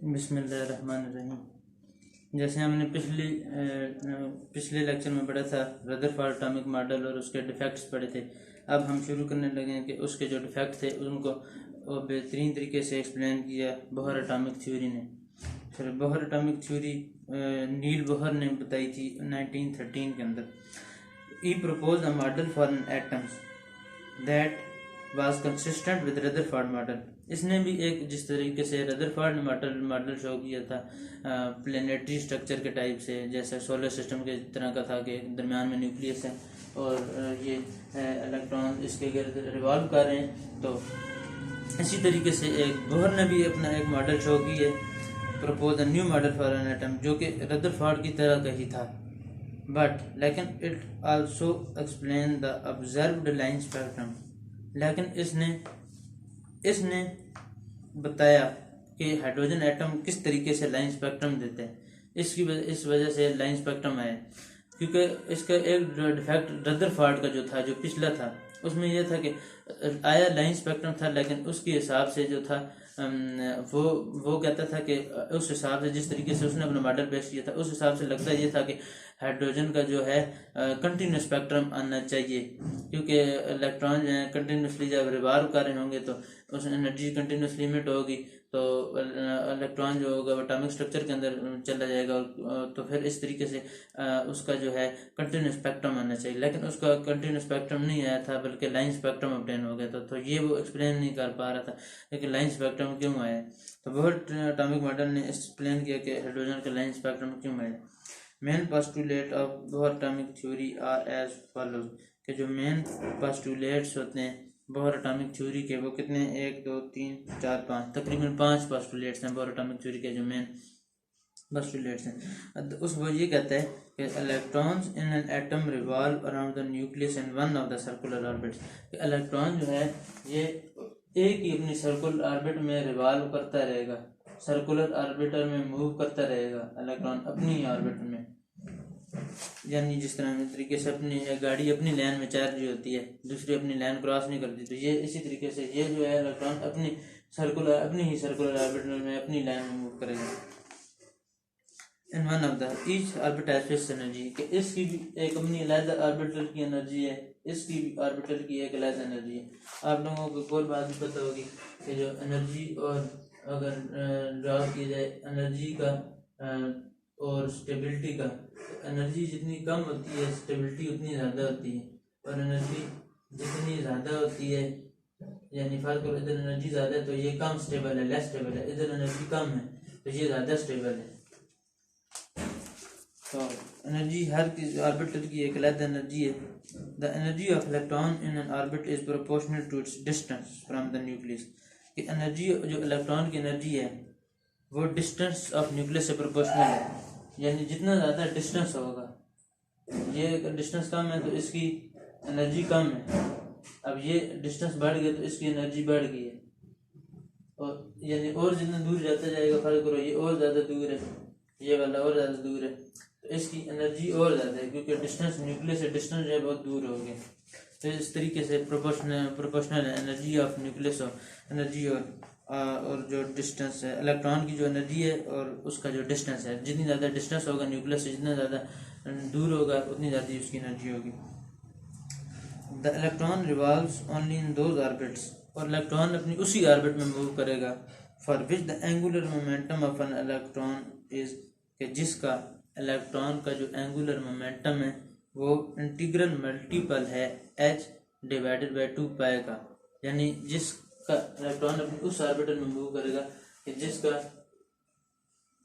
बिस्मिल्लाहिर्रहमानिर्रहीम। जैसे हमने पिछले लेक्चर में पढ़ा था रदरफोर्ड एटॉमिक मॉडल और उसके डिफेक्ट्स पढ़े थे। अब हम शुरू करने लगे हैं कि उसके जो डिफेक्ट थे उनको बेहतरीन तरीके से एक्सप्लेन किया बोहर एटॉमिक थ्योरी ने। फिर Bohr atomic theory Niels Bohr ने बताई थी 1913 के अंदर। He propose a model for an atoms that was consistent with Rutherford model. इसने भी एक जिस तरीके से रदरफोर्ड मॉडल शो किया था प्लेनेटरी स्ट्रक्चर के टाइप से, जैसे सोलर सिस्टम के तरह का था कि दरमियान में न्यूक्लियस है और ये इलेक्ट्रॉन इसके गिर्द रिवॉल्व कर रहे हैं। तो इसी तरीके से एक बोहर ने भी अपना एक मॉडल शो की है, propose a new model for an atom, जो कि रदरफोर्ड की तरह का ही था, बट लेकिन it also explain the observed line spectrum. लेकिन इसने बताया कि हाइड्रोजन एटम किस तरीके से लाइन स्पेक्ट्रम देते हैं। इस वजह से लाइन स्पेक्ट्रम आया, क्योंकि इसका एक डिफेक्ट रदरफोर्ड का जो था, जो पिछला था, उसमें यह था कि आया लाइन स्पेक्ट्रम था, लेकिन उसके हिसाब से जो था वो कहता था कि उस हिसाब से जिस तरीके से उसने अपना मॉडल पेश किया था, उस हिसाब से लगता ये था कि हाइड्रोजन का जो है कंटिन्यूस स्पेक्ट्रम आना चाहिए, क्योंकि इलेक्ट्रॉन जो है कंटिन्यूसली जब रिवॉल्व कर रहे होंगे तो उस एनर्जी कंटिन्यूसली इमिट होगी, तो इलेक्ट्रॉन जो होगा वो एटॉमिक स्ट्रक्चर के अंदर चला जाएगा। तो फिर इस तरीके से उसका जो है कंटिन्यूस स्पेक्ट्रम आना चाहिए, लेकिन उसका कंटिन्यूस स्पेक्ट्रम नहीं आया था, बल्कि लाइन स्पेक्ट्रम ऑब्टेन हो गया था। तो ये वो एक्सप्लेन नहीं कर पा रहा था लेकिन लाइन स्पेक्ट्रम क्यों आया। तो बोहर एटॉमिक मॉडल ने एक्सप्लेन किया कि हाइड्रोजन का लाइन स्पेक्ट्रम क्यों आया। Main postulate of Bohr atomic theory are as follows, कि जो मेन पोस्टुलेट्स होते हैं बोहर एटॉमिक थ्योरी के, वो कितने, 1 2 3 4 5, तकरीबन 5 पोस्टुलेट्स हैं बोहर एटॉमिक थ्योरी के जो मेन पोस्टुलेट्स हैं। उस वो ये कहता है कि electrons in an atom revolve around the nucleus in one of the circular orbits. Electron जो है ये एक ही अपनी सर्कुलर ऑर्बिट में रिवॉल्व करता रहेगा, सर्कुलर ऑर्बिटर में मूव करता रहेगा इलेक्ट्रॉन अपनी ऑर्बिट में। यानी जिस तरह तरीके से अपनी गाड़ी अपनी लाइन में चार्ज होती है, दूसरी अपनी लाइन क्रॉस नहीं करती, तो ये इसी तरीके से ये जो है इलेक्ट्रॉन अपनी ही सर्कुलर ऑर्बिटल में अपनी लाइन में मूव करेगा। In one of the each orbit has fixed energy, कि इसकी भी एक अपनी अलग ऑर्बिटल की एनर्जी है, इसकी भी ऑर्बिटल की एक अलग एनर्जी है। आप लोगों को एक और बात भी पता होगी कि जो एनर्जी और अगर ड्रॉ की जाए एनर्जी का और स्टेबिलिटी का, एनर्जी जितनी कम होती है स्टेबिलिटी उतनी ज़्यादा होती है, और एनर्जी जितनी ज़्यादा होती है, यानी फर्क, इधर एनर्जी ज़्यादा है तो ये कम स्टेबल है, लेस स्टेबल है, इधर एनर्जी कम है तो ये ज़्यादा स्टेबल है। तो एनर्जी हर ऑर्बिटल की एक अलग एनर्जी है। The energy of electron in an orbit is proportional to its distance from the nucleus, कि एनर्जी जो इलेक्ट्रॉन की एनर्जी है वो डिस्टेंस ऑफ न्यूक्लियस से प्रोपोर्शनल है, यानी जितना ज़्यादा डिस्टेंस होगा, ये अगर डिस्टेंस कम है तो इसकी एनर्जी कम है, अब ये डिस्टेंस बढ़ गया तो इसकी एनर्जी बढ़ गई है, और यानी और जितना दूर जाता जाएगा, फर्क करो ये और ज़्यादा दूर है, ये वाला और ज़्यादा दूर है, तो इसकी एनर्जी और ज़्यादा है, क्योंकि डिस्टेंस न्यूक्लियस से डिस्टेंस जो है बहुत दूर हो गया। तो इस तरीके से प्रोपोर्शनल है एनर्जी ऑफ न्यूक्लियस और एनर्जी और जो डिस्टेंस है इलेक्ट्रॉन की जो एनर्जी है और उसका जो डिस्टेंस है, जितनी ज़्यादा डिस्टेंस होगा न्यूक्लियस से, जितना ज़्यादा दूर होगा उतनी ज़्यादा उसकी एनर्जी होगी। The electron revolves only in those orbits, और इलेक्ट्रॉन अपनी उसी ऑर्बिट में मूव करेगा for which the angular momentum of an electron is, कि जिसका इलेक्ट्रॉन का जो एंगुलर मोमेंटम है वो इंटीग्रल मल्टीपल है h डिवाइडेड बाई 2 पाई का, यानी जिसका इलेक्ट्रॉन अपनी उस ऑर्बिटल में मूव करेगा कि जिसका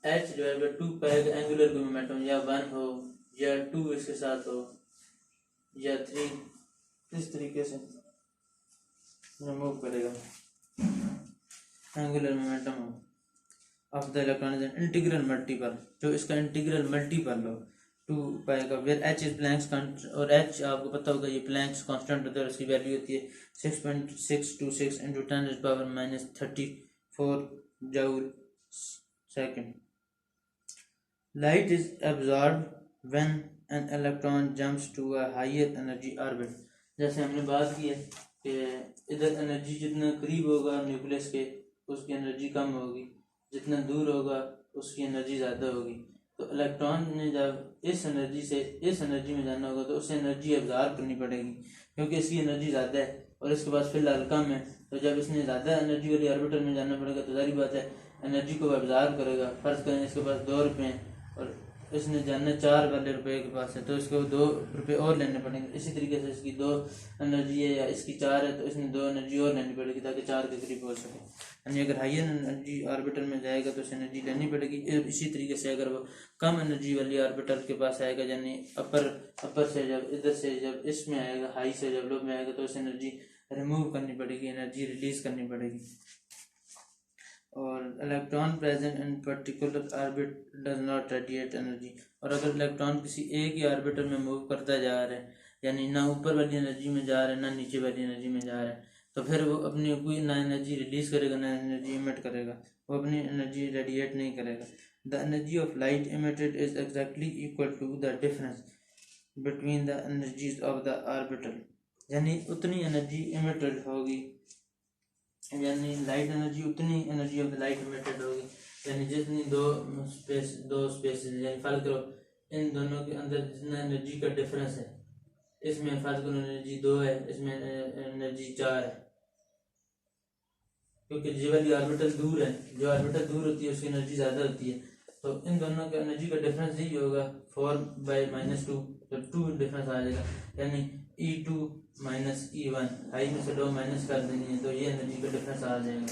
h डिवाइडेड बाई 2 पाई का एंगुलर मोमेंटम या 1 हो या 2 इसके साथ हो या 3, इस तरीके से मूव करेगा angular momentum of the electron is an integral multiple, जो इसका इंटीग्रल मल्टीपल हो 2 पाई का, where h is Planck's constant, और h आपको पता होगा ये प्लैंक्स कांस्टेंट होता है, उसकी वैल्यू होती है 6.626 into 10⁻⁻34 joule second. Light is absorbed when an electron jumps to a higher energy orbit, जैसे हमने बात की है कि इधर एनर्जी जितना करीब होगा न्यूक्लियस के उसकी एनर्जी कम होगी, जितना दूर होगा उसकी एनर्जी ज़्यादा होगी। तो इलेक्ट्रॉन ने जब इस एनर्जी से इस एनर्जी में जाना होगा तो उसे एनर्जी एब्जॉर्ब करनी पड़ेगी, क्योंकि इसकी एनर्जी ज़्यादा है और इसके पास फिलहाल कम है। तो जब इसने ज़्यादा एनर्जी वाली ऑर्बिटर में जाना पड़ेगा तो जारी बात है एनर्जी को एब्जॉर्ब करेगा। फर्ज करें इसके पास 2 रुपये हैं और इसने जाना 4 वाले रुपये के पास है, तो इसको 2 रुपये और लेने पड़ेंगे। इसी तरीके से इसकी 2 एनर्जी है या इसकी 4 है तो इसने 2 एनर्जी और लेनी पड़ेगी ताकि 4 के करीब हो सके। यानी अगर हाई एनर्जी ऑर्बिटर में जाएगा तो इसे एनर्जी लेनी पड़ेगी। इसी तरीके से अगर वो कम एनर्जी वाली ऑर्बिटर के पास आएगा, यानी अपर से जब इधर से जब इसमें आएगा, हाई से जब लो में आएगा, तो इसे एनर्जी रिमूव करनी पड़ेगी, एनर्जी रिलीज करनी पड़ेगी। और electron present in particular orbit does not radiate energy. और अगर इलेक्ट्रॉन किसी एक ही ऑर्बिटर में मूव करता जा रहा है, यानी ना ऊपर वाली एनर्जी में जा रहा है ना नीचे वाली एनर्जी में जा रहा है, तो फिर वो अपनी कोई ना एनर्जी रिलीज करेगा ना एनर्जी इमिट करेगा, वो अपनी एनर्जी रेडिएट नहीं करेगा। The energy of light emitted is exactly equal to the difference between the energies of the orbital. यानी उतनी एनर्जी इमिटेड होगी, यानी लाइट एनर्जी उतनी energy of the light emitted होगी, यानी जितनी दो स्पेस यानी फर्क करो इन दोनों के अंदर जितना एनर्जी का डिफरेंस है, इसमें फर्क करो एनर्जी 2 है, इसमें एनर्जी 4 है, क्योंकि जो वाली ऑर्बिटल दूर है, जो ऑर्बिटल दूर होती है उसकी एनर्जी ज़्यादा होती है। तो इन दोनों का एनर्जी का डिफरेंस यही होगा 4/-2, तो 2 डिफरेंस आ जाएगा, यानी E2 - E1, हाई में से 2 माइनस कर देनी है तो ये एनर्जी का डिफरेंस आ जाएगा।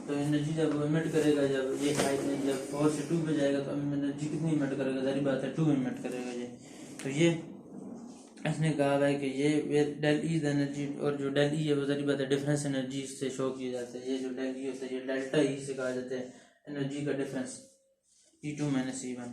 तो एनर्जी जब वो इमिट करेगा, जब ये हाई जब 4 से 2 पे जाएगा तो एनर्जी कितनी इमिट करेगा, जारी बात है 2 इमिट करेगा ये। तो ये इसने कहा है कि ये डेल ई एनर्जी, और जो डेल ई है वो जारी बात है डिफरेंस एनर्जी से शो किया जाता है। ये जो डेल ई होता है ये डेल्टा ई से कहा जाता है एनर्जी का डिफरेंस, E2 - E1।